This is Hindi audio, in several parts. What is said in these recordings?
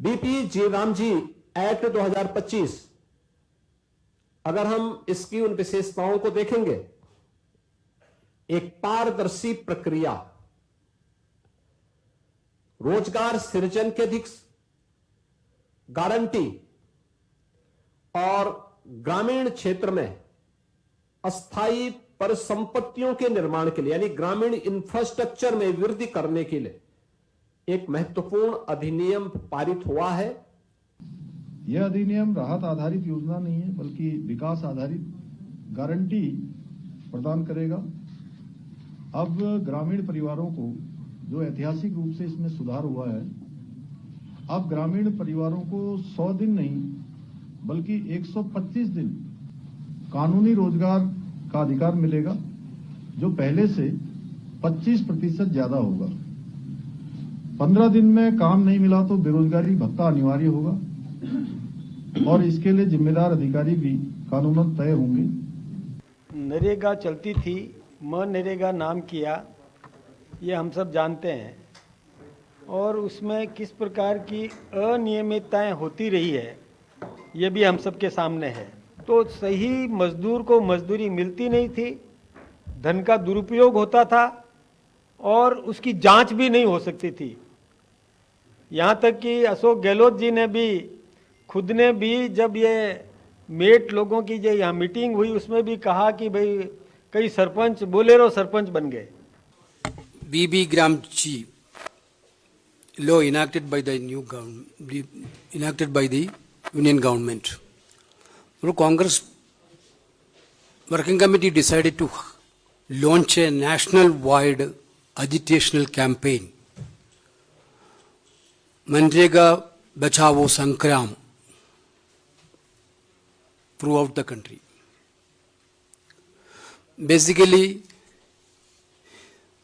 बीपी जी रामजी एक्ट 2025, अगर हम इसकी उन विशेषताओं को देखेंगे, एक पारदर्शी प्रक्रिया, रोजगार सृजन की अधिक गारंटी और ग्रामीण क्षेत्र में अस्थायी परिसंपत्तियों के निर्माण के लिए यानी ग्रामीण इंफ्रास्ट्रक्चर में वृद्धि करने के लिए एक महत्वपूर्ण अधिनियम पारित हुआ है। यह अधिनियम राहत आधारित योजना नहीं है, बल्कि विकास आधारित गारंटी प्रदान करेगा। अब ग्रामीण परिवारों को, जो ऐतिहासिक रूप से इसमें सुधार हुआ है, अब ग्रामीण परिवारों को 100 दिन नहीं बल्कि 125 दिन कानूनी रोजगार का अधिकार मिलेगा, जो पहले से 25% ज्यादा होगा। 15 दिन में काम नहीं मिला तो बेरोजगारी भत्ता अनिवार्य होगा और इसके लिए जिम्मेदार अधिकारी भी कानूनन तय होंगे। नरेगा चलती थी, मनरेगा नाम किया, ये हम सब जानते हैं, और उसमें किस प्रकार की अनियमितताएं होती रही है ये भी हम सब के सामने है। तो सही मजदूर को मजदूरी मिलती नहीं थी, धन का दुरुपयोग होता था और उसकी जांच भी नहीं हो सकती थी। यहाँ तक कि अशोक गहलोत जी ने भी खुद ने भी, जब ये मेट लोगों की जो यहाँ मीटिंग हुई उसमें भी कहा कि भाई कई सरपंच बोलेरो सरपंच बन गए। बीबी ग्रामजी law enacted by the new government, enacted by the union government. The Congress working committee decided to launch a national-wide agitational campaign, Manrega Bachao Sankram, throughout the country. Basically,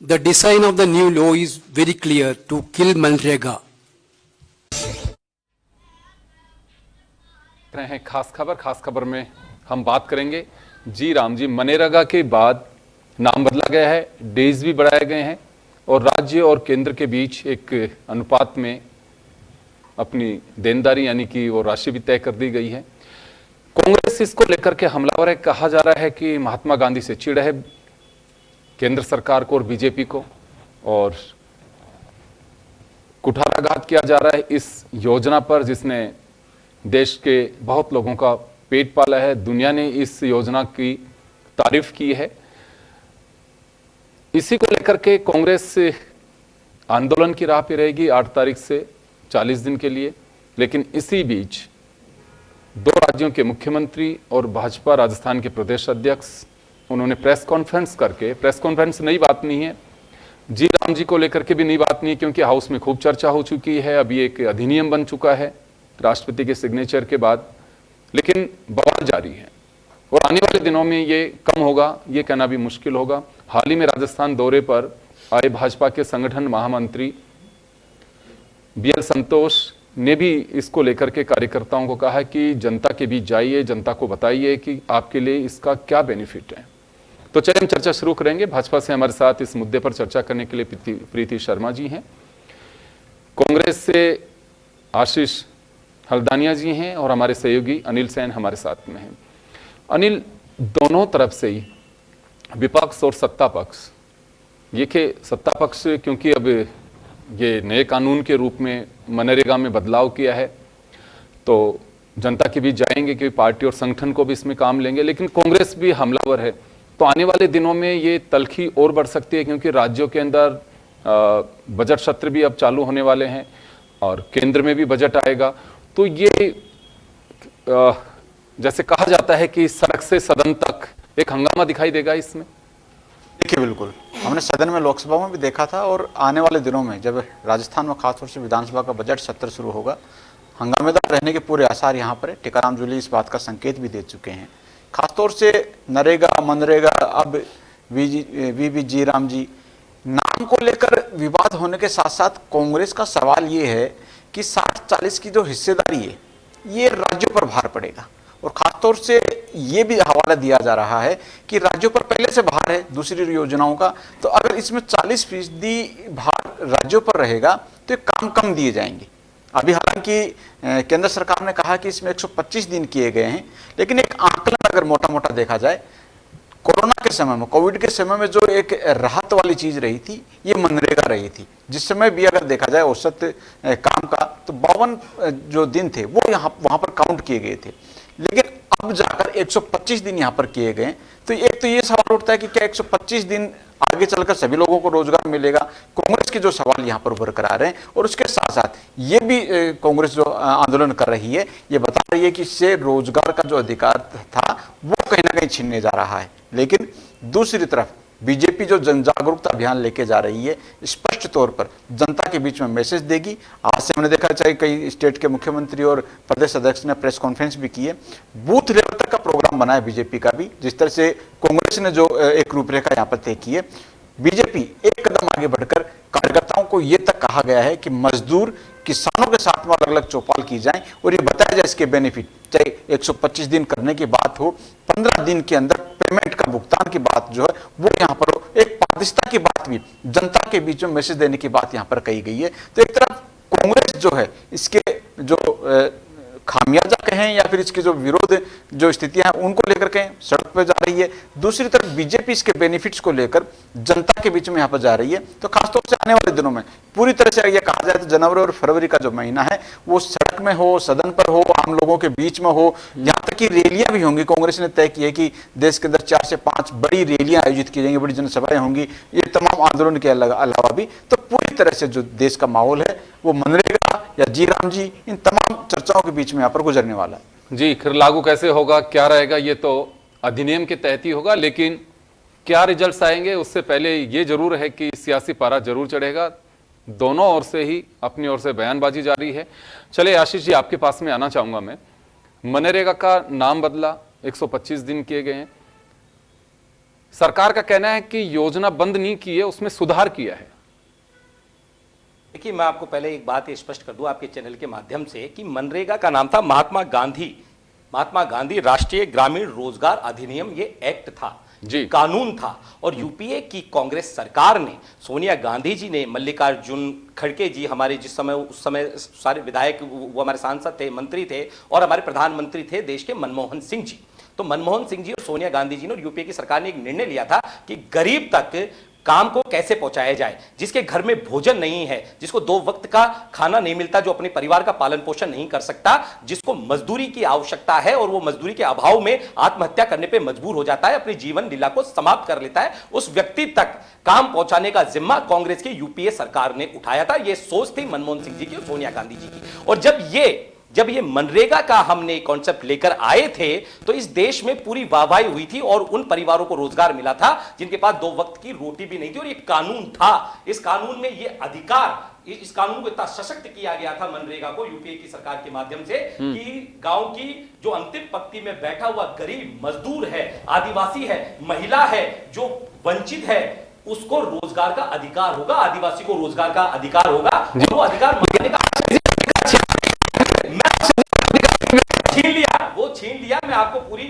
the design of the new law is very clear to kill Manrega. रहे हैं खास खबर में हम बात करेंगे जी राम जी। मनरेगा के बाद नाम बदला गया है, डेज भी बढ़ाए गए हैं और राज्य और केंद्र के बीच एक अनुपात में अपनी देनदारी यानी कि वो राशि भी तय कर दी गई है। कांग्रेस इसको लेकर के हमलावर है। कहा जा रहा है कि महात्मा गांधी से चिढ़ है केंद्र सरकार को और बीजेपी को, और कुठाराघात किया जा रहा है इस योजना पर जिसने देश के बहुत लोगों का पेट पाला है। दुनिया ने इस योजना की तारीफ की है। इसी को लेकर के कांग्रेस आंदोलन की राह पे रहेगी 8 तारीख से 40 दिन के लिए। लेकिन इसी बीच 2 राज्यों के मुख्यमंत्री और भाजपा राजस्थान के प्रदेश अध्यक्ष उन्होंने प्रेस कॉन्फ्रेंस करके, प्रेस कॉन्फ्रेंस नई बात नहीं है, जी राम जी को लेकर के भी नई बात नहीं है क्योंकि हाउस में खूब चर्चा हो चुकी है। अभी एक अधिनियम बन चुका है राष्ट्रपति के सिग्नेचर के बाद, लेकिन बवाल जारी है और आने वाले दिनों में ये कम होगा ये कहना भी मुश्किल होगा। हाल ही में राजस्थान दौरे पर आए भाजपा के संगठन महामंत्री BL संतोष ने भी इसको लेकर के कार्यकर्ताओं को कहा कि जनता के बीच जाइए, जनता को बताइए कि आपके लिए इसका क्या बेनिफिट है। तो चलिए हम चर्चा शुरू करेंगे। भाजपा से हमारे साथ इस मुद्दे पर चर्चा करने के लिए प्रीति शर्मा जी हैं, कांग्रेस से आशीष हल्दानिया जी हैं और हमारे सहयोगी अनिल सेन हमारे साथ में हैं। अनिल, दोनों तरफ से ही विपक्ष और सत्ता पक्ष, ये कि सत्ता पक्ष क्योंकि अब ये नए कानून के रूप में मनरेगा में बदलाव किया है तो जनता के बीच जाएंगे कि पार्टी और संगठन को भी इसमें काम लेंगे, लेकिन कांग्रेस भी हमलावर है। तो आने वाले दिनों में ये तल्खी और बढ़ सकती है क्योंकि राज्यों के अंदर बजट सत्र भी अब चालू होने वाले हैं और केंद्र में भी बजट आएगा। तो ये जैसे कहा जाता है कि सड़क से सदन तक एक हंगामा दिखाई देगा इसमें। देखिए, बिल्कुल हमने सदन में लोकसभा में भी देखा था और आने वाले दिनों में जब राजस्थान में खासतौर से विधानसभा का बजट सत्र शुरू होगा, हंगामेदार रहने के पूरे आसार यहाँ पर है। टीकाराम जूली इस बात का संकेत भी दे चुके हैं। खासतौर से नरेगा, मनरेगा, अब वीबी जी राम जी नाम को लेकर विवाद होने के साथ साथ कांग्रेस का सवाल ये है कि 60-40 की जो हिस्सेदारी है ये राज्यों पर भार पड़ेगा और खासतौर से ये भी हवाला दिया जा रहा है कि राज्यों पर पहले से भार है दूसरी योजनाओं का, तो अगर इसमें 40% भार राज्यों पर रहेगा तो काम कम दिए जाएंगे। अभी हालांकि केंद्र सरकार ने कहा कि इसमें 125 दिन किए गए हैं, लेकिन एक आंकलन अगर मोटा मोटा देखा जाए, कोरोना के समय में, कोविड के समय में जो एक राहत वाली चीज रही थी, ये मनरेगा रही थी, जिस समय भी अगर देखा जाए औसत काम का, तो 52 जो दिन थे वो वहां पर काउंट किए गए थे। लेकिन अब जाकर 125 दिन यहां पर किए गए, तो एक तो ये सवाल उठता है कि क्या 125 दिन आगे चलकर सभी लोगों को रोजगार मिलेगा? कांग्रेस के जो सवाल यहां पर बरकरार हैं, और उसके साथ साथ ये भी कांग्रेस जो आंदोलन कर रही है, ये बता रही है कि इससे रोजगार का जो अधिकार था वो कहीं ना कहीं छीनने जा रहा है। लेकिन दूसरी तरफ बीजेपी जो जन जागरूकता अभियान लेके जा रही है, स्पष्ट तौर पर जनता के बीच में मैसेज देगी। आज से हमने देखा, चाहे कई स्टेट के मुख्यमंत्री और प्रदेश अध्यक्ष ने प्रेस कॉन्फ्रेंस भी की है, बूथ लेवल तक का प्रोग्राम बना है बीजेपी का भी। जिस तरह से कांग्रेस ने जो एक रूपरेखा यहाँ पर तय की है, बीजेपी एक कदम आगे बढ़कर कार्यकर्ताओं को यह तक कहा गया है कि मजदूर किसानों के साथ में अलग अलग चौपाल की जाए और ये बताया जाए इसके बेनिफिट, चाहे 125 दिन करने की बात हो, 15 दिन के अंदर पेमेंट का भुगतान की बात जो है वो यहाँ पर हो, एक पारदर्शिता की बात भी, जनता के बीच में मैसेज देने की बात यहाँ पर कही गई है। तो एक तरफ कांग्रेस जो है इसके जो खामियाजा कहें या फिर इसके जो विरोध जो स्थितियां हैं उनको लेकर कहें सड़क पर जा रही है, दूसरी तरफ बीजेपी इसके बेनिफिट्स को लेकर जनता के बीच में यहाँ पर जा रही है। तो खासतौर से आने वाले दिनों में पूरी तरह से यह कहा जाए तो जनवरी और फरवरी का जो महीना है वो सड़क में हो, सदन पर हो, आम लोगों के बीच में हो, यहाँ तक कि रैलियां भी होंगी। कांग्रेस ने तय की है कि देश के अंदर 4 से 5 बड़ी रैलियां आयोजित की जाएंगी, बड़ी जनसभाएं होंगी, ये तमाम आंदोलन के अलावा भी। तो पूरी तरह से जो देश का माहौल है वो मनरेगा या जी राम जी, इन तमाम चर्चाओं के बीच में यहाँ पर गुजरने वाला है। जी, फिर लागू कैसे होगा, क्या रहेगा, ये तो अधिनियम के तहत ही होगा, लेकिन क्या रिजल्ट्स आएंगे उससे पहले ये जरूर है कि सियासी पारा जरूर चढ़ेगा। दोनों ओर से ही अपनी ओर से बयानबाजी जारी है। चले आशीष जी, आपके पास में आना चाहूंगा मैं। मनरेगा का नाम बदला, 125 दिन किए गए हैं। सरकार का कहना है कि योजना बंद नहीं की है, उसमें सुधार किया है। देखिए, मैं आपको पहले एक बात स्पष्ट कर दूं आपके चैनल के माध्यम से कि मनरेगा का नाम था महात्मा गांधी राष्ट्रीय ग्रामीण रोजगार अधिनियम। ये एक्ट था जी, कानून था। और यूपीए की कांग्रेस सरकार ने, सोनिया गांधी जी ने, मल्लिकार्जुन खड़गे जी हमारे जिस समय उस समय सारे विधायक वो हमारे सांसद थे, मंत्री थे, और हमारे प्रधानमंत्री थे देश के मनमोहन सिंह जी। तो मनमोहन सिंह जी और सोनिया गांधी जी ने और यूपीए की सरकार ने एक निर्णय लिया था कि गरीब तक काम को कैसे पहुंचाया जाए, जिसके घर में भोजन नहीं है, जिसको 2 वक्त का खाना नहीं मिलता, जो अपने परिवार का पालन पोषण नहीं कर सकता, जिसको मजदूरी की आवश्यकता है और वो मजदूरी के अभाव में आत्महत्या करने पे मजबूर हो जाता है, अपनी जीवन लीला को समाप्त कर लेता है, उस व्यक्ति तक काम पहुंचाने का जिम्मा कांग्रेस की यूपीए सरकार ने उठाया था। यह सोच थी मनमोहन सिंह जी की और सोनिया गांधी जी की। और जब ये मनरेगा का हमने कॉन्सेप्ट लेकर आए थे तो इस देश में पूरी वाहवाही हुई थी और उन परिवारों को रोजगार मिला था जिनके पास 2 वक्त की रोटी भी नहीं थी। और ये कानून था, इस कानून में ये अधिकार, इस कानून को इतना सशक्त किया गया था मनरेगा को यूपीए की सरकार के माध्यम से कि गांव की जो अंतिम पंक्ति में बैठा हुआ गरीब मजदूर है, आदिवासी है, महिला है, जो वंचित है, उसको रोजगार का अधिकार होगा, आदिवासी को रोजगार का अधिकार होगा। वो अधिकार मांगने का छीन लिया। मैं आपको पूरी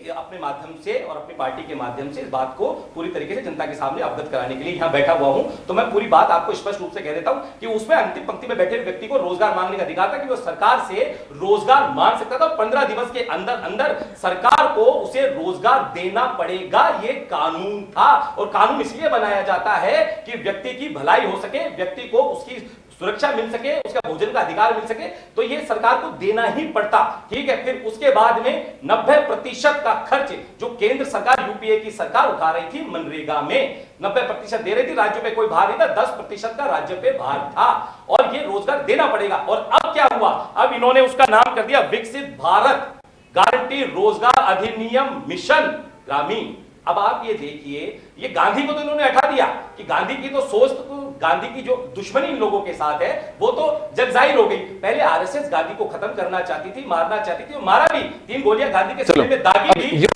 अपने माध्यम से और अपनी पार्टी के माध्यम से इस बात को पूरी तरीके से जनता के सामने अवगत कराने के लिए यहां बैठा हुआ हूं। तो मैं पूरी बात आपको स्पष्ट रूप से कह देता हूं कि उसमें अंतिम पंक्ति में बैठे व्यक्ति को रोजगार मांगने का अधिकार था कि वो सरकार से रोजगार मांग सकता था। 15 दिवस के अंदर सरकार को उसे रोजगार देना पड़ेगा, ये कानून था। और कानून इसलिए बनाया जाता है कि व्यक्ति की भलाई हो सके, व्यक्ति को उसकी सुरक्षा मिल सके, उसका भोजन का अधिकार मिल सके, तो ये सरकार को देना ही पड़ता। ठीक है, फिर उसके बाद में 90% का खर्च जो केंद्र सरकार, यूपीए की सरकार उठा रही थी मनरेगा में, 90% दे रही थी, राज्यों पे कोई भार नहीं था, 10% का राज्य पे भार था। और ये रोजगार देना पड़ेगा। और अब क्या हुआ, अब इन्होंने उसका नाम कर दिया विकसित भारत गारंटी रोजगार अधिनियम मिशन ग्रामीण। अब आप ये देखिए, ये गांधी को तो इन्होंने हटा दिया कि गांधी की तो सोच, तो गांधी की जो दुश्मनी इन लोगों के साथ है वो तो जग जाहिर हो गई। पहले आरएसएस गांधी को खत्म करना चाहती थी, मारना चाहती थी, मारा भी, 3 गोलियां गांधी के सीने में दागी भी।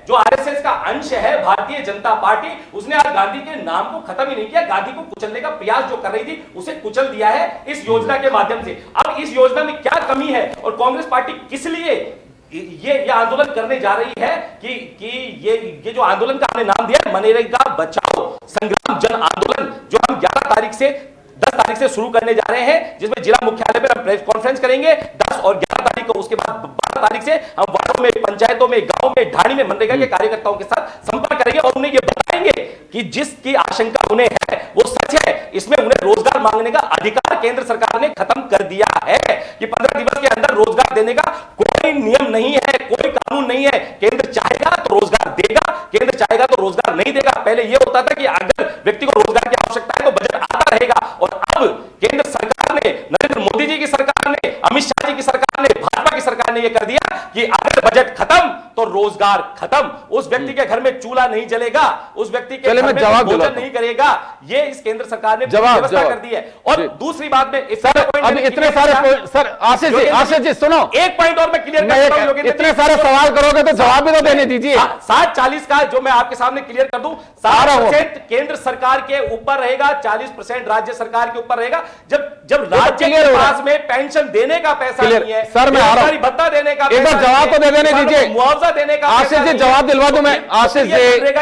जो आरएसएस का अंश है भारतीय जनता पार्टी, उसने आज गांधी के नाम को खत्म ही नहीं किया, गांधी को कुचलने का प्रयास जो कर रही थी उसे कुचल दिया है इस योजना के माध्यम से। अब इस योजना में क्या कमी है और कांग्रेस पार्टी किस लिए ये आंदोलन करने जा रही है कि ये जो आंदोलन का हमने नाम दिया मनरेगा बचाओ संग्राम जन आंदोलन, जो हम 11 तारीख से 10 तारीख से शुरू करने जा रहे हैं, जिसमें जिला मुख्यालय पर हम प्रेस कॉन्फ्रेंस करेंगे 10 और 11 तारीख को। उसके बाद 12 तारीख से हम वार्डों में, पंचायतों में, गांव में, ढाणी में मनरेगा के कार्यकर्ताओं के साथ संपर्क करेंगे और उन्हें यह बताएंगे कि जिसकी आशंका उन्हें है वो सच है। इसमें उन्हें रोजगार मांगने का अधिकार केंद्र सरकार ने खत्म कर दिया है कि 15 दिवस के अंदर रोजगार देने का कोई नियम नहीं है, कोई कानून नहीं है। केंद्र चाहेगा तो रोजगार देगा, केंद्र चाहेगा तो रोजगार नहीं देगा। पहले यह होता था कि अगर व्यक्ति को रोजगार की आवश्यकता है तो बजट आता रहेगा, और अब केंद्र सरकार ने, नरेंद्र मोदी जी की सरकार ने, अमित शाह जी की सरकार ने, भाजपा की सरकार ने यह कर दिया कि अगर बजट खत्म तो रोजगार खत्म। उस व्यक्ति के घर में चूल्हा नहीं जलेगा, उस व्यक्ति के घर में भोजन नहीं करेगा। ये इस केंद्र सरकार ने व्यवस्था कर दी है। और दूसरी बात में सर, अब इतने सारे सर, आशीष जी सुनो, एक पॉइंट और मैं क्लियर करता हूं। इतने सारे सवाल करोगे तो जवाब भी तो देने दीजिए। 60-40 का जो मैं आपके सामने क्लियर कर दूं, 60% केंद्र सरकार के ऊपर रहेगा, 40% राज्य सरकार के ऊपर रहेगा। जब राज्य के पास में पेंशन देने का पैसा नहीं है, सर मैं आ रहा हूं, भत्ता देने का, एक बार जवाब तो दे देने दीजिए, मुआवजा देने का, आशीष जी जवाब दिलवा दूं मैं। आशीष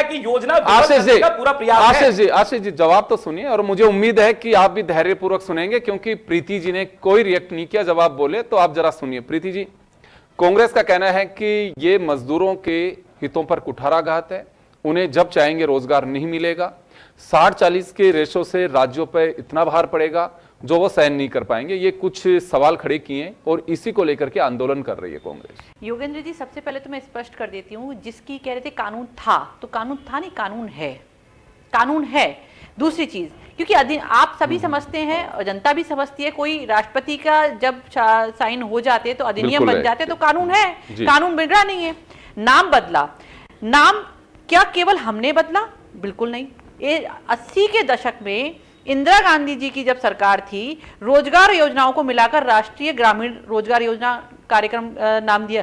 की योजना का पूरा प्रयास है। आशीष जी जवाब तो सुनिए, और मुझे उम्मीद है कि आप भी धैर्यपूर्वक सुनेंगे, क्योंकि प्रीति जी ने कोई रिएक्ट नहीं किया जवाब बोले, तो आप जरा सुनिए। प्रीति जी, कांग्रेस का कहना है कि ये मजदूरों के हितों पर कुठाराघात है, उन्हें जब चाहेंगे रोजगार नहीं मिलेगा, 60-40 के रेशो से राज्यों पर इतना भार पड़ेगा जो वो सहन नहीं कर पाएंगे। ये कुछ सवाल खड़े किए और इसी को लेकर के आंदोलन कर रही है कांग्रेस। योगेंद्र जी, सबसे पहले तो मैं स्पष्ट कर देती हूँ, जिसकी कह रहे थे कानून था, तो कानून था नहीं, कानून है, कानून है। दूसरी चीज, क्योंकि आप सभी समझते हैं और जनता भी समझती है, कोई राष्ट्रपति का जब साइन हो जाते तो अधिनियम बन जाते तो कानून है, कानून बन रहा नहीं है। नाम बदला, नाम क्या केवल हमने बदला? बिल्कुल नहीं। 80 के दशक में इंदिरा गांधी जी की जब सरकार थी, रोजगार योजनाओं को मिलाकर राष्ट्रीय ग्रामीण रोजगार योजना कार्यक्रम नाम दिया।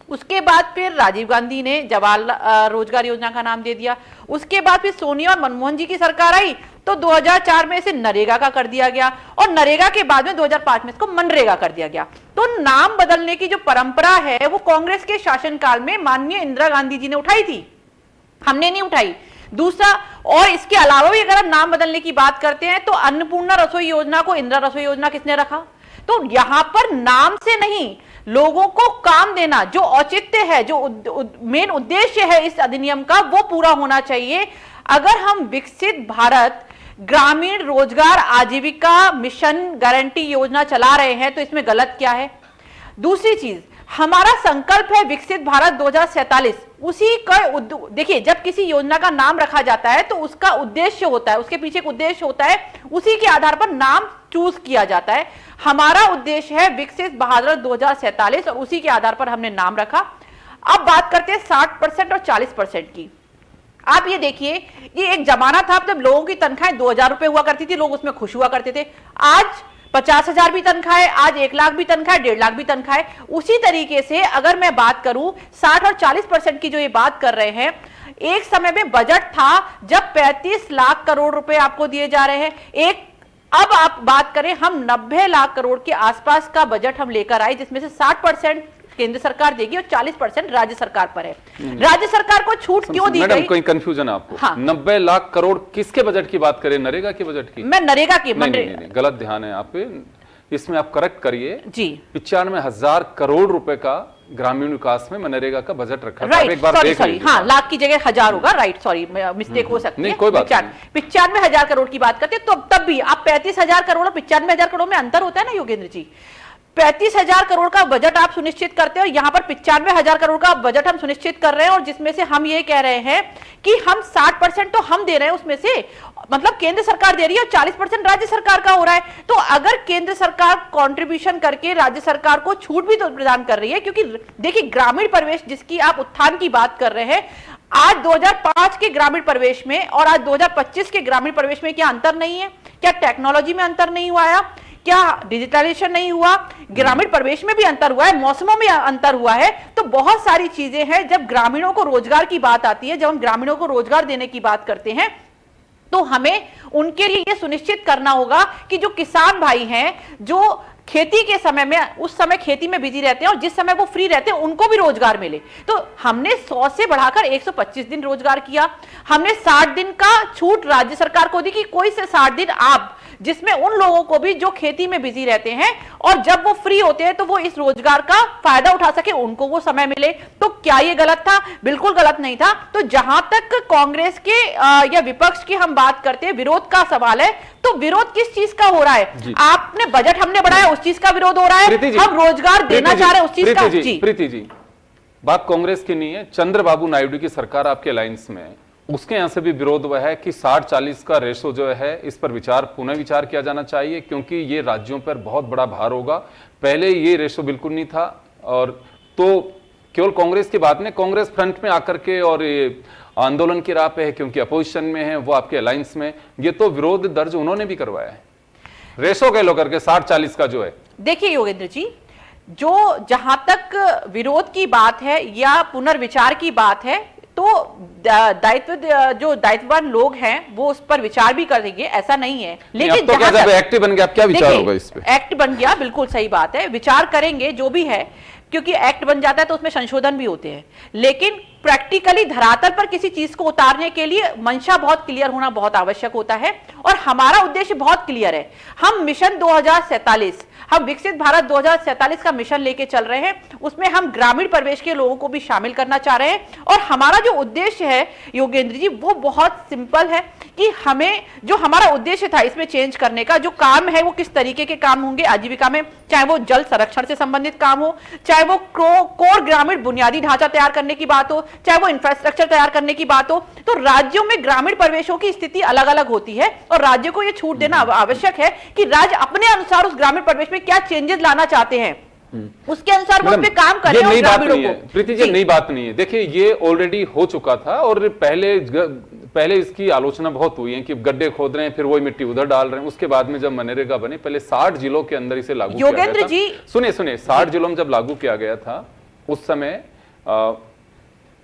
उसके बाद फिर राजीव गांधी ने जवाहर रोजगार योजना का नाम दे दिया। उसके बाद फिर सोनिया और मनमोहन जी की सरकार आई तो 2004 में इसे नरेगा का कर दिया गया, और नरेगा के बाद में 2005 में इसको मनरेगा कर दिया गया। तो नाम बदलने की जो परंपरा है वो कांग्रेस के शासनकाल में माननीय इंदिरा गांधी जी ने उठाई थी, हमने नहीं उठाई। दूसरा, और इसके अलावा भी अगर हम नाम बदलने की बात करते हैं तो अन्नपूर्णा रसोई योजना को इंदिरा रसोई योजना किसने रखा? तो यहां पर नाम से नहीं, लोगों को काम देना, जो औचित्य है, जो मेन उद्देश्य है इस अधिनियम का, वो पूरा होना चाहिए। अगर हम विकसित भारत ग्रामीण रोजगार आजीविका मिशन गारंटी योजना चला रहे हैं तो इसमें गलत क्या है? दूसरी चीज, हमारा संकल्प है विकसित भारत 2047, उसी का देखिए, जब किसी योजना का नाम रखा जाता है तो उसका उद्देश्य होता है, उसके पीछे एक उद्देश्य होता है, उसी के आधार पर नाम चूज किया जाता है। हमारा उद्देश्य है विकसित भारत 2047 और उसी के आधार पर हमने नाम रखा। अब बात करते हैं 60% और 40% की। आप ये देखिए, ये एक जमाना था जब लोगों की तनख्वाहें 2000 रुपए हुआ करती थी, लोग उसमें खुश हुआ करते थे। आज 50,000 भी तनख्वाह है, आज 1 लाख भी तनख्वाह है, 1.5 लाख भी तनख्वाह है। उसी तरीके से अगर मैं बात करूं 60 और 40% की जो ये बात कर रहे हैं, एक समय में बजट था जब 35 लाख करोड़ रुपए आपको दिए जा रहे हैं। अब आप बात करें, हम 90 लाख करोड़ के आसपास का बजट हम लेकर आए, जिसमें से 60% केंद्र सरकार देगी और 40% राज्य सरकार पर है। राज्य सरकार को छूट क्यों दी गई? कोई कंफ्यूजन है आपको? हाँ। 90 लाख करोड़ किसके बजट की बात करें? नरेगा के बजट की? मैं नरेगा की नहीं, गलत ध्यान है आप, इसमें आप करेक्ट करिए जी। 95,000 करोड़ रुपए का ग्रामीण विकास में मनरेगा का बजट रखा था। एक बार देख लीजिए। हाँ, लाख की जगह 1000 होगा, राइट, सॉरी मिस्टेक हो सकती है। कोई बात नहीं। 95,000 करोड़ की बात करते हैं तो तब भी आप 35,000 करोड़ और 95,000 करोड़ में अंतर होता है ना योगेंद्र जी। 35,000 करोड़ का बजट आप सुनिश्चित करते हो, यहां पर 95,000 करोड़ का बजट हम सुनिश्चित कर रहे हैं, और जिसमें से हम ये कह रहे हैं कि हम 60% तो हम दे रहे हैं उसमें से, मतलब केंद्र सरकार दे रही है और 40% राज्य सरकार का हो रहा है। तो अगर केंद्र सरकार कंट्रीब्यूशन करके राज्य सरकार को छूट भी तो प्रदान कर रही है, क्योंकि देखिए ग्रामीण परिवेश जिसकी आप उत्थान की बात कर रहे हैं, आज 2005 के ग्रामीण परिवेश में और आज 2025 के ग्रामीण परिवेश में क्या अंतर नहीं है? क्या टेक्नोलॉजी में अंतर नहीं हुआ है? क्या डिजिटलाइजेशन नहीं हुआ? ग्रामीण परिवेश में भी अंतर हुआ है, मौसमों में अंतर हुआ है। तो बहुत सारी चीजें हैं। जब ग्रामीणों को रोजगार की बात आती है, जब हम ग्रामीणों को रोजगार देने की बात करते हैं, तो हमें उनके लिए यह सुनिश्चित करना होगा कि जो किसान भाई हैं, जो खेती के समय में उस समय खेती में बिजी रहते हैं और जिस समय वो फ्री रहते हैं, उनको भी रोजगार मिले। तो हमने 100 से बढ़ाकर 125 दिन रोजगार किया। हमने 60 दिन का छूट राज्य सरकार को दी कि कोई से 60 दिन आप जिसमें उन लोगों को भी जो खेती में बिजी रहते हैं और जब वो फ्री होते हैं तो वो इस रोजगार का फायदा उठा सके, उनको वो समय मिले। तो क्या ये गलत था? बिल्कुल गलत नहीं था। तो जहां तक कांग्रेस के या विपक्ष की हम बात करते हैं, विरोध का सवाल है, तो विरोध किस चीज का हो रहा है? आपने बजट हमने बढ़ाया, उस चीज का विरोध हो रहा है। हम रोजगार देना चाह रहे हैं, उस चीज का। जी प्रीति जी, बात कांग्रेस की नहीं है, चंद्रबाबू नायडू की सरकार आपके अलायंस में है, उसके यहां से भी विरोध हुआ है कि 60-40 का रेशो जो है इस पर पुनः विचार किया जाना चाहिए, क्योंकि ये राज्यों पर बहुत बड़ा भार होगा। पहले ये रेशो बिल्कुल नहीं था। और तो केवल कांग्रेस की बात नहीं, कांग्रेस फ्रंट में आकर के और ये आंदोलन की राह पे है क्योंकि अपोजिशन में है, वो आपके अलायंस में, ये तो विरोध दर्ज उन्होंने भी करवाया है रेशो के लो करके 60-40 का जो है। देखिए योगेंद्र जी, जो जहां तक विरोध की बात है या पुनर्विचार की बात है, तो जो दायित्ववान लोग हैं वो उस पर विचार भी करेंगे, ऐसा नहीं है। लेकिन तो जब एक्ट बन गया, अब क्या विचार होगा इस पे? एक्ट बन गया, बिल्कुल सही बात है, विचार करेंगे जो भी है, क्योंकि एक्ट बन जाता है तो उसमें संशोधन भी होते हैं। लेकिन प्रैक्टिकली धरातल पर किसी चीज को उतारने के लिए मंशा बहुत क्लियर होना बहुत आवश्यक होता है। और हमारा उद्देश्य बहुत क्लियर है। हम मिशन 2047, हम विकसित भारत 2047 का मिशन लेके चल रहे हैं। उसमें हम ग्रामीण परिवेश के लोगों को भी शामिल करना चाह रहे हैं। और हमारा जो उद्देश्य है योगेंद्र जी, वो बहुत सिंपल है कि हमें जो हमारा उद्देश्य था इसमें चेंज करने का, जो काम है वो किस तरीके के काम होंगे आजीविका में, चाहे वो जल संरक्षण से संबंधित काम हो, चाहे वो कोर ग्रामीण बुनियादी ढांचा तैयार करने की बात हो, चाहे वो इंफ्रास्ट्रक्चर तैयार करने की बात हो। तो राज्यों में ग्रामीण परिवेशों की स्थिति अलग अलग होती है और राज्य को यह छूट देना आवश्यक है कि राज्य अपने अनुसार उस ग्रामीण परिवेश में क्या चेंजेस लाना चाहते हैं, उसके अनुसार वो पे काम करें। ये नई बात नहीं है प्रीति जी, नई बात नहीं है। देखिए ये ऑलरेडी हो चुका था और पहले इसकी आलोचना बहुत हुई है कि गड्ढे खोद रहे हैं फिर वही मिट्टी उधर डाल रहे हैं। उसके बाद में जब मनरेगा बने, पहले 60 जिलों के अंदर इसे लागू किया गया था। योगेंद्र जी सुनिए 60 जिलों में जब लागू किया गया था उस समय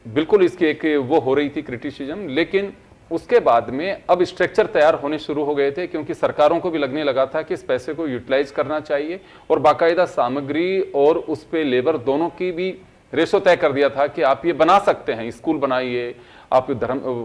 बिल्कुल इसकी एक वो हो रही थी क्रिटिसिज्म, लेकिन उसके बाद में अब स्ट्रक्चर तैयार होने शुरू हो गए थे, क्योंकि सरकारों को भी लगने लगा था कि इस पैसे को यूटिलाइज करना चाहिए और बाकायदा सामग्री और उस पे लेबर दोनों की भी रेशो तय कर दिया था कि आप ये बना सकते हैं, स्कूल बनाइए, आप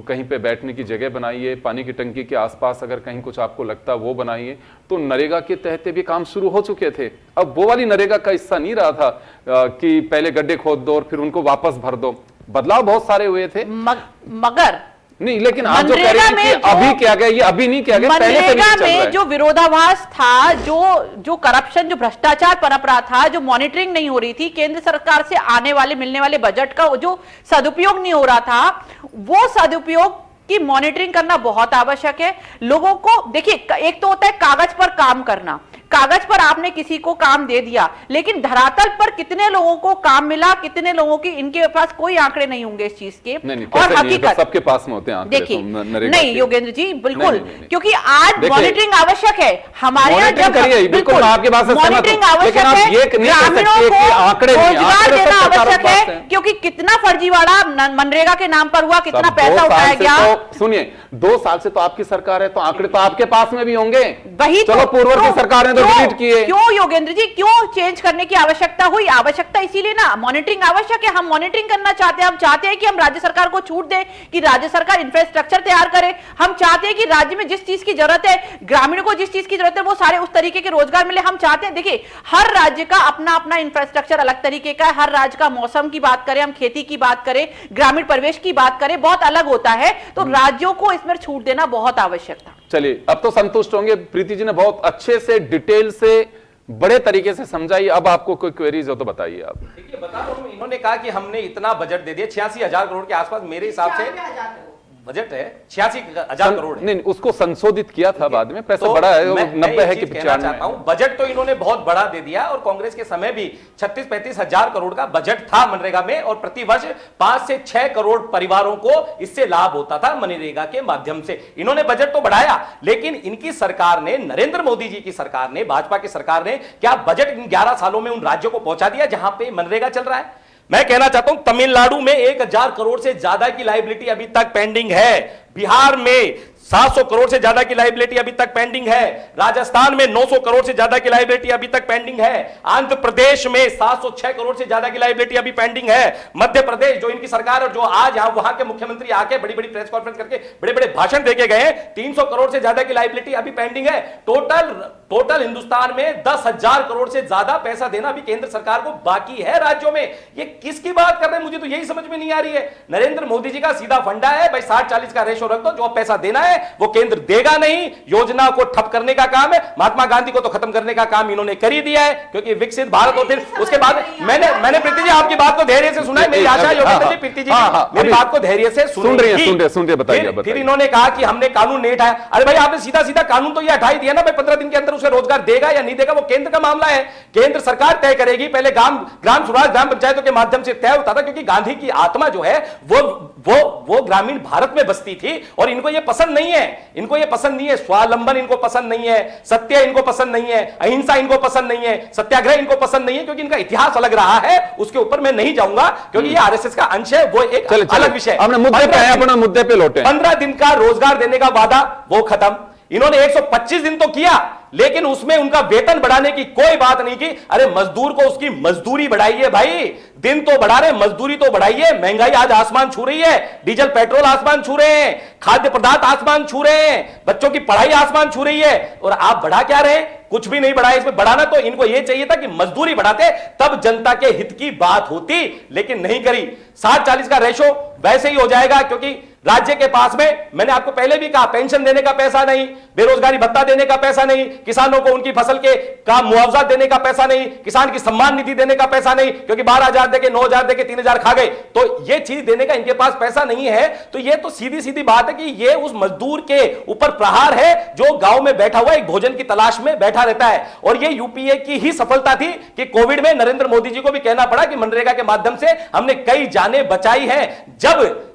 कहीं पे बैठने की जगह बनाइए, पानी की टंकी के आसपास अगर कहीं कुछ आपको लगता वो बनाइए। तो नरेगा के तहत भी काम शुरू हो चुके थे। अब वो वाली नरेगा का हिस्सा नहीं रहा था कि पहले गड्ढे खोद दो और फिर उनको वापस भर दो। बदलाव बहुत सारे हुए थे मगर नहीं, लेकिन आप जो कह रहे हैं कि अभी किया गया, ये अभी नहीं किया गया, पहले से नहीं चल रहा है। जो विरोधाभास था, जो करप्शन, जो भ्रष्टाचार पनप रहा था, जो मॉनिटरिंग नहीं हो रही थी, केंद्र सरकार से आने वाले मिलने वाले बजट का जो सदुपयोग नहीं हो रहा था, वो सदुपयोग की मॉनिटरिंग करना बहुत आवश्यक है। लोगों को देखिए, एक तो होता है कागज पर काम करना, कागज पर आपने किसी को काम दे दिया, लेकिन धरातल पर कितने लोगों को काम मिला, कितने लोगों की, इनके पास कोई आंकड़े नहीं होंगे इस चीज के। और हकीकत सबके पास में होते हैं आंकड़े। देखिए नहीं योगेंद्र जी, बिल्कुल, क्योंकि आज मॉनिटरिंग आवश्यक है हमारे यहाँ। जब बिल्कुल आपके पास मॉनिटरिंग आवश्यक है, ग्रामीणों को रोजगार देना आवश्यक है, क्योंकि कितना फर्जीवाड़ा मनरेगा के नाम पर हुआ, कितना पैसा उठाया गया। सुनिए 2 साल से तो आपकी सरकार है, तो आंकड़े तो आपके पास में भी होंगे। वही चलो पूर्व की सरकार ने क्यों योगेंद्र जी, क्यों चेंज करने की आवश्यकता हुई? आवश्यकता इसीलिए ना, मॉनिटरिंग आवश्यक है। हम मॉनिटरिंग करना चाहते हैं। हम चाहते हैं कि हम राज्य सरकार को छूट दें कि राज्य सरकार इंफ्रास्ट्रक्चर तैयार करे। हम चाहते हैं कि राज्य में जिस चीज की जरूरत है, ग्रामीणों को जिस चीज की जरूरत है, वो सारे उस तरीके के रोजगार मिले। हम चाहते हैं, देखिए हर राज्य का अपना अपना इंफ्रास्ट्रक्चर अलग तरीके का है। हर राज्य का मौसम की बात करें, हम खेती की बात करें, ग्रामीण परिवेश की बात करें, बहुत अलग होता है। तो राज्यों को इसमें छूट देना बहुत आवश्यक था। चलिए अब तो संतुष्ट होंगे, प्रीति जी ने बहुत अच्छे से डिटेल से बड़े तरीके से समझाई। अब आपको कोई क्वेरीज हो तो बताइए आप। देखिए बता रहा हूं, इन्होंने कहा कि हमने इतना बजट दे दिया, 86,000 करोड़ के आसपास मेरे हिसाब से बजट है, 86,000 करोड़ है। नहीं, उसको संशोधित किया था बाद में, पैसा बड़ा है, 90 है कि 95। बजट तो इन्होंने बहुत बड़ा दे दिया और कांग्रेस के समय भी 36-35 हजार करोड़ का बजट था मनरेगा में और प्रतिवर्ष 5 से 6 करोड़ परिवारों को इससे लाभ होता था मनरेगा के माध्यम से। इन्होंने बजट तो बढ़ाया, लेकिन इनकी सरकार ने, नरेंद्र मोदी जी की सरकार ने, भाजपा की सरकार ने क्या बजट इन 11 सालों में उन राज्यों को पहुंचा दिया जहां पे मनरेगा चल रहा है? मैं कहना चाहता हूं तमिलनाडु में 1,000 करोड़ से ज्यादा की लायबिलिटी अभी तक पेंडिंग है। बिहार में 700 करोड़ से ज्यादा की लायबिलिटी अभी तक पेंडिंग है। राजस्थान में 900 करोड़ से ज्यादा की लायबिलिटी अभी तक पेंडिंग है। आंध्र प्रदेश में 706 करोड़ से ज्यादा की लायबिलिटी अभी पेंडिंग है। मध्य प्रदेश जो इनकी सरकार और जो आज यहां वहां के मुख्यमंत्री आके बड़ी बड़ी प्रेस कॉन्फ्रेंस करके बड़े बड़े भाषण देके गए, 300 करोड़ से ज्यादा की लायबिलिटी अभी पेंडिंग है। टोटल हिंदुस्तान में 10,000 करोड़ से ज्यादा पैसा देना भी केंद्र सरकार को बाकी है राज्यों में। ये किसकी बात कर रहे हैं, मुझे तो यही समझ में नहीं आ रही है। नरेंद्र मोदी जी का सीधा फंडा है, भाई 60-40 का रेशो रख दो, जो पैसा देना है वो केंद्र देगा नहीं। योजना को ठप करने का काम है, महात्मा गांधी को तो खत्म करने का काम इन्होंने कर ही दिया है, क्योंकि विकसित भारत और फिर उसके बाद मैंने प्रीति जी आपकी बात को धैर्य से सुना है। मेरी आशा योगेंद्र जी प्रीति जी मेरी बात को धैर्य से सुन रही है। बताइए। फिर इन्होंने कहा कि हमने कानून नहीं हटाया। अरे भाई आपने सीधा सीधा कानून तो ये हटा ही दिया ना भाई, 15 दिन के अंदर उसे रोजगार देगा या नहीं देगा वो केंद्र का मामला है, केंद्र सरकार तय करेगी। पहले ग्राम स्वराज ग्राम पंचायतों के माध्यम से तय होता था, क्योंकि गांधी की आत्मा जो है वो ग्रामीण भारत में बसती थी और इनको ये पसंद नहीं है। इनको ये पसंद नहीं है, स्वावलंबन इनको पसंद नहीं है, सत्य इनको पसंद नहीं है, अहिंसा इनको पसंद नहीं है, सत्याग्रह इनको पसंद नहीं है, क्योंकि इनका इतिहास अलग रहा है। उसके ऊपर मैं नहीं जाऊंगा क्योंकि ये आरएसएस का अंश है, वो एक अलग विषय। अपने मुद्दे पे लौटे। 15 दिन का रोजगार देने का वादा वो खत्म। इन्होंने 125 दिन तो किया, लेकिन उसमें उनका वेतन बढ़ाने की कोई बात नहीं की। अरे मजदूर को उसकी मजदूरी बढ़ाइए भाई, दिन तो बढ़ा रहे, मजदूरी तो बढ़ाइए। महंगाई आज आसमान छू रही है, डीजल पेट्रोल आसमान छू रहे हैं, खाद्य पदार्थ आसमान छू रहे हैं, बच्चों की पढ़ाई आसमान छू रही है, और आप बढ़ा क्या रहे हैं? कुछ भी नहीं बढ़ाया। इसमें बढ़ाना तो इनको यह चाहिए था कि मजदूरी बढ़ाते, तब जनता के हित की बात होती, लेकिन नहीं करी। 60-40 का रेशो वैसे ही हो जाएगा, क्योंकि राज्य के पास में, मैंने आपको पहले भी कहा, पेंशन देने का पैसा नहीं, बेरोजगारी भत्ता देने का पैसा नहीं, किसानों को उनकी फसल का मुआवजा देने का पैसा नहीं, किसान की सम्मान निधि देने का पैसा नहीं, क्योंकि 12,000 देके 9,000 देके 3,000 खा गए, तो ये चीज देने का इनके पास पैसा नहीं है। तो ये तो सीधी सीधी बात है कि ये उस मजदूर के ऊपर प्रहार है जो गांव में बैठा हुआ एक भोजन की तलाश में बैठा रहता है। और ये यूपीए की ही सफलता थी कि कोविड में नरेंद्र मोदी जी को भी कहना पड़ा कि मनरेगा के माध्यम से हमने कई जानें बचाई हैं।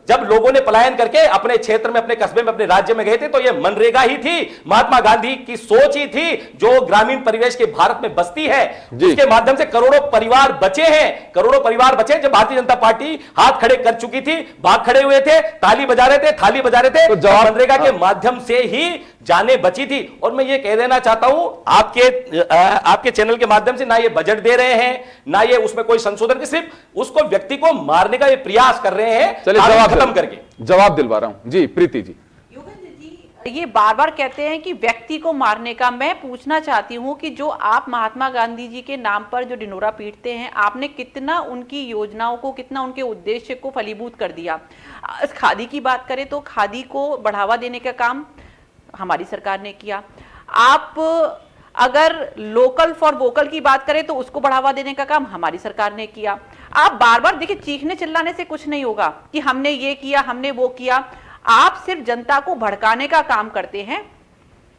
जब लोगों ने पलायन करके अपने क्षेत्र में, अपने कस्बे में, अपने राज्य में गए थे, तो यह मनरेगा ही थी, महात्मा गांधी की सोच ही थी, जो ग्रामीण परिवेश के भारत में बसती है। उसके माध्यम से करोड़ों परिवार बचे हैं, करोड़ों परिवार बचे। जब भारतीय जनता पार्टी हाथ खड़े कर चुकी थी, भाग खड़े हुए थे, ताली बजा रहे थे, थाली बजा रहे थे, तो मनरेगा के माध्यम से ही जाने बची थी। और मैं ये कह देना चाहता हूं आपके चैनल के माध्यम से, ना ये बजट दे रहे हैं, ना ये उसमें कोई संशोधन, सिर्फ उसको व्यक्ति को मारने का ये प्रयास कर रहे हैं। चलिए खत्म करके जवाब दिलवा रहा हूं। जी प्रीति जी, ये बार बार कहते हैं कि व्यक्ति को मारने का। मैं पूछना चाहती हूं कि जो आप महात्मा गांधी जी के नाम पर जो ढिंढोरा पीटते हैं, आपने कितना उनकी योजनाओं को, कितना उनके उद्देश्य को फलीभूत कर दिया। खादी की बात करें तो खादी को बढ़ावा देने का काम हमारी सरकार ने किया। आप अगर लोकल फॉर वोकल की बात करें तो उसको बढ़ावा देने का काम हमारी सरकार ने किया। आप बार बार देखिए, चीखने चिल्लाने से कुछ नहीं होगा कि हमने ये किया, हमने वो किया। आप सिर्फ जनता को भड़काने का काम करते हैं।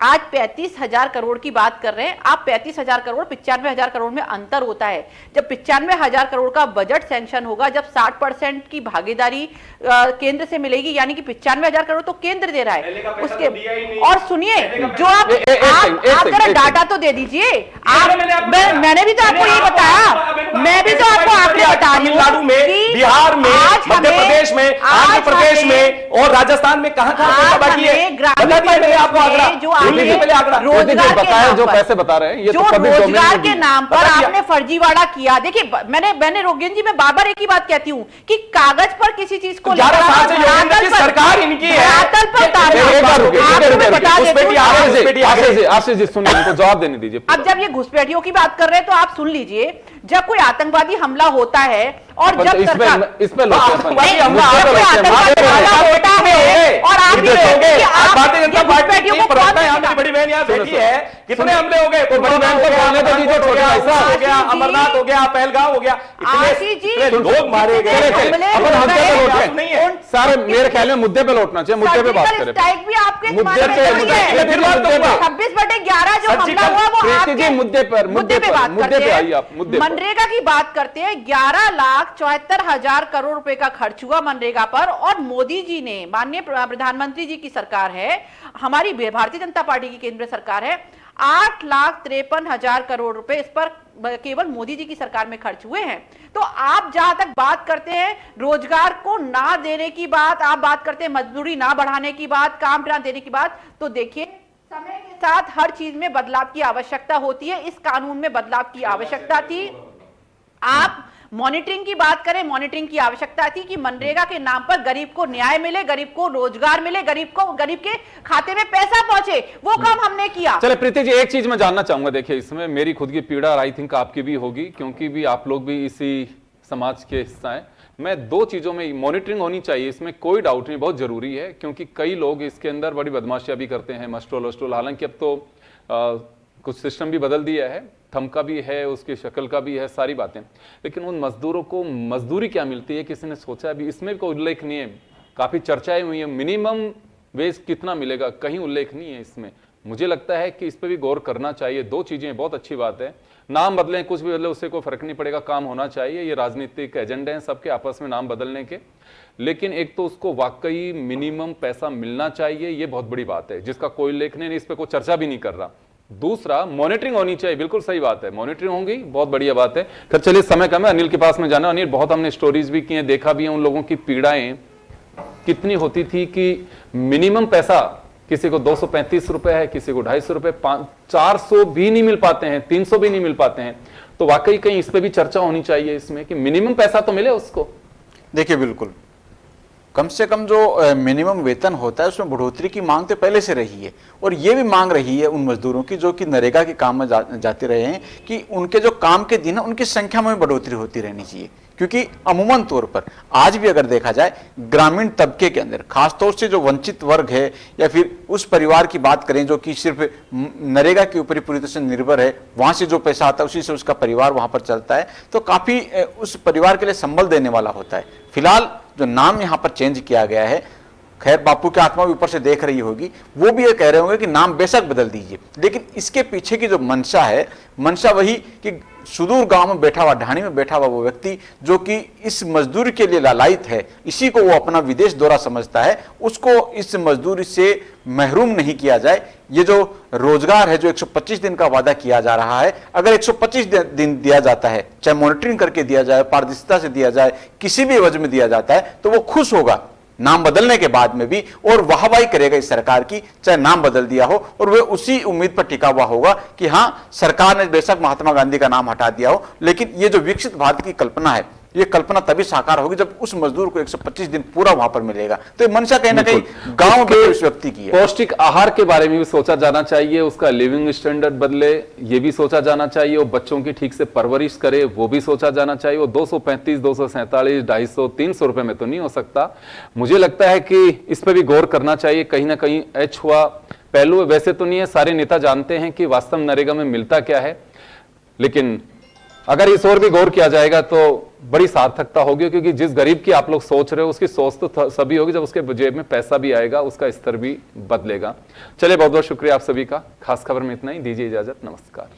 आज 35,000 करोड़ की बात कर रहे हैं आप। 35,000 करोड़ 95,000 करोड़ में अंतर होता है। जब 95,000 करोड़ का बजट सैंक्शन होगा, जब 60% की भागीदारी केंद्र से मिलेगी, यानी कि 95,000 करोड़ तो केंद्र दे रहा है उसके। और सुनिए, जो आप जरा डाटा तो दे दीजिए। मैंने भी तो आपको यही बताया, मैं भी तो आपको आंकड़े बता रही हूं कि बिहार में, मध्य प्रदेश में, आंध्र प्रदेश में और राजस्थान में कहां बाकी है। रोजगार जो पैसे बता रहे हैं, ये जो रोजगार के नाम पर आपने फर्जीवाड़ा किया। देखिए, मैंने रोगेन जी, मैं बार बार एक ही बात कहती हूँ कि कागज पर किसी चीज को सरकार इनकी है। आशीष जी सुनिए, इनको जवाब देने दीजिए। अब जब ये घुसपैठियों की बात कर रहे हैं तो आप सुन लीजिए, जब कोई आतंकवादी हमला होता है और जब सरकार इस पे और आप भारतीय जनता पार्टी की प्रवक्ता यहाँ मेरी बड़ी बहन यहाँ बैठी है, कितने हमले हो गए? तो बड़ी बहन को बोलने तो दीजिए, छोटा ऐसा हो गया, अमरनाथ हो गया, पहलगांव हो गया, इतने लोग मारे गए। सर मेरे ख्याल में मुद्दे पे लौटना चाहिए, मुद्दे पे बात करें। मुद्दे पे 26/11 जो हमला हुआ वो आपके मुद्दे पे बात करते हैं। मनरेगा की बात करते हैं। 11,74,000 करोड़ रुपए का खर्च हुआ मनरेगा पर, और मोदी जी ने, माननीय प्रधानमंत्री जी की सरकार है, हमारी भारतीय जनता पार्टी की केंद्र सरकार है, 8,53,000 करोड़ रुपए इस पर केवल मोदी जी की सरकार में खर्च हुए हैं। तो आप जहां तक बात करते हैं रोजगार को ना देने की बात, आप बात करते हैं मजदूरी ना बढ़ाने की बात, काम ना देने की बात, तो देखिए समय के साथ हर चीज में बदलाव की आवश्यकता होती है। इस कानून में बदलाव की आवश्यकता थी। आप मॉनिटरिंग की बात करें, मॉनिटरिंग की आवश्यकता थी कि मनरेगा के नाम पर गरीब को न्याय मिले, गरीब को रोजगार मिले, गरीब के खाते में पैसा पहुंचे, वो काम हमने किया। चले प्रीति जी, एक चीज मैं जानना चाहूंगा, देखिए इसमें मेरी खुद की पीड़ा और आई थिंक आपकी भी होगी, क्योंकि भी आप लोग भी इसी समाज के हिस्सा हैं। मैं दो चीजों में मॉनिटरिंग होनी चाहिए, इसमें कोई डाउट नहीं, बहुत जरूरी है, क्योंकि कई लोग इसके अंदर बड़ी बदमाशियां भी करते हैं, मस्ट्रोल वस्ट्रोल। हालांकि अब तो कुछ सिस्टम भी बदल दिया है, थम का भी है, उसकी शक्ल का भी है, सारी बातें, लेकिन उन मजदूरों को मजदूरी क्या मिलती है किसी ने सोचा? अभी इसमें कोई उल्लेख नहीं है। काफी चर्चाएं हुई है, मिनिमम वेज कितना मिलेगा, कहीं उल्लेख नहीं है इसमें। मुझे लगता है कि इस पर भी गौर करना चाहिए। दो चीजें, बहुत अच्छी बात है, नाम बदलें, कुछ भी बदले, उससे कोई फर्क नहीं पड़ेगा, काम होना चाहिए। ये राजनीतिक एजेंडे हैं सबके आपस में नाम बदलने के, लेकिन एक तो उसको वाकई मिनिमम पैसा मिलना चाहिए, ये बहुत बड़ी बात है, जिसका कोई उल्लेख नहीं, इस पर कोई चर्चा भी नहीं कर रहा। दूसरा, मॉनिटरिंग होनी चाहिए, बिल्कुल सही बात है, मॉनिटरिंग होगी, बहुत बढ़िया बात है। फिर चलिए समय कम है, अनिल के पास में जाना। अनिल, बहुत हमने स्टोरीज भी की हैं, देखा भी है उन लोगों की पीड़ाएं कितनी होती थी कि मिनिमम पैसा किसी को 235 रुपए है, किसी को 250 रुपए, 400 भी नहीं मिल पाते हैं, 300 भी नहीं मिल पाते हैं। तो वाकई कहीं इस पे भी चर्चा होनी चाहिए इसमें कि मिनिमम पैसा तो मिले उसको। देखिए, बिल्कुल कम से कम जो मिनिमम वेतन होता है उसमें बढ़ोतरी की मांग तो पहले से रही है, और ये भी मांग रही है उन मजदूरों की जो कि नरेगा के काम में जाते रहे हैं, कि उनके जो काम के दिन है उनकी संख्या में बढ़ोतरी होती रहनी चाहिए। क्योंकि अमूमन तौर पर आज भी अगर देखा जाए ग्रामीण तबके के अंदर, खासतौर से जो वंचित वर्ग है या फिर उस परिवार की बात करें जो कि सिर्फ नरेगा के ऊपर ही पूरी तरह से निर्भर है, वहां से जो पैसा आता है उसी से उसका परिवार वहां पर चलता है, तो काफी उस परिवार के लिए संबल देने वाला होता है। फिलहाल जो नाम यहां पर चेंज किया गया है, खैर बापू की आत्मा भी ऊपर से देख रही होगी, वो भी ये कह रहे होंगे कि नाम बेशक बदल दीजिए, लेकिन इसके पीछे की जो मंशा है, मंशा वही कि सुदूर गांव में बैठा हुआ, ढाणी में बैठा हुआ वो व्यक्ति जो कि इस मजदूरी के लिए लालायित है, इसी को वो अपना विदेश दौरा समझता है, उसको इस मजदूरी से महरूम नहीं किया जाए। ये जो रोजगार है, जो 125 दिन का वादा किया जा रहा है, अगर 125 दिन दिया जाता है, चाहे मॉनिटरिंग करके दिया जाए, पारदर्शिता से दिया जाए, किसी भी वजह में दिया जाता है, तो वो खुश होगा नाम बदलने के बाद में भी, और वाहवाही करेगा इस सरकार की, चाहे नाम बदल दिया हो, और वह उसी उम्मीद पर टिका हुआ होगा कि हां, सरकार ने बेशक महात्मा गांधी का नाम हटा दिया हो, लेकिन ये जो विकसित भारत की कल्पना है, ये कल्पना तभी साकार होगी जब उस मजदूर को 125 दिन पूरा वहां पर मिलेगा। तो ये मंशा कहीं ना कहीं गांव के उस व्यक्ति की है। पौष्टिक आहार के बारे में भी सोचा जाना चाहिए, उसका लिविंग स्टैंडर्ड बदले, ये भी सोचा जाना चाहिए, और बच्चों की ठीक से परवरिश करे, वो भी सोचा जाना चाहिए। वो 235, 247, 250, 300 रुपए में तो नहीं हो सकता। मुझे लगता है कि इस पर भी गौर करना चाहिए, कहीं ना कहीं एच हुआ पहलू। वैसे तो नहीं है, सारे नेता जानते हैं कि वास्तव नरेगा में मिलता क्या है, लेकिन अगर इस ओर भी गौर किया जाएगा तो बड़ी सार्थकता होगी, क्योंकि जिस गरीब की आप लोग सोच रहे हो उसकी सोच तो सभी होगी, जब उसके जेब में पैसा भी आएगा उसका स्तर भी बदलेगा। चलिए, बहुत बहुत शुक्रिया आप सभी का। खास खबर में इतना ही, दीजिए इजाजत, नमस्कार।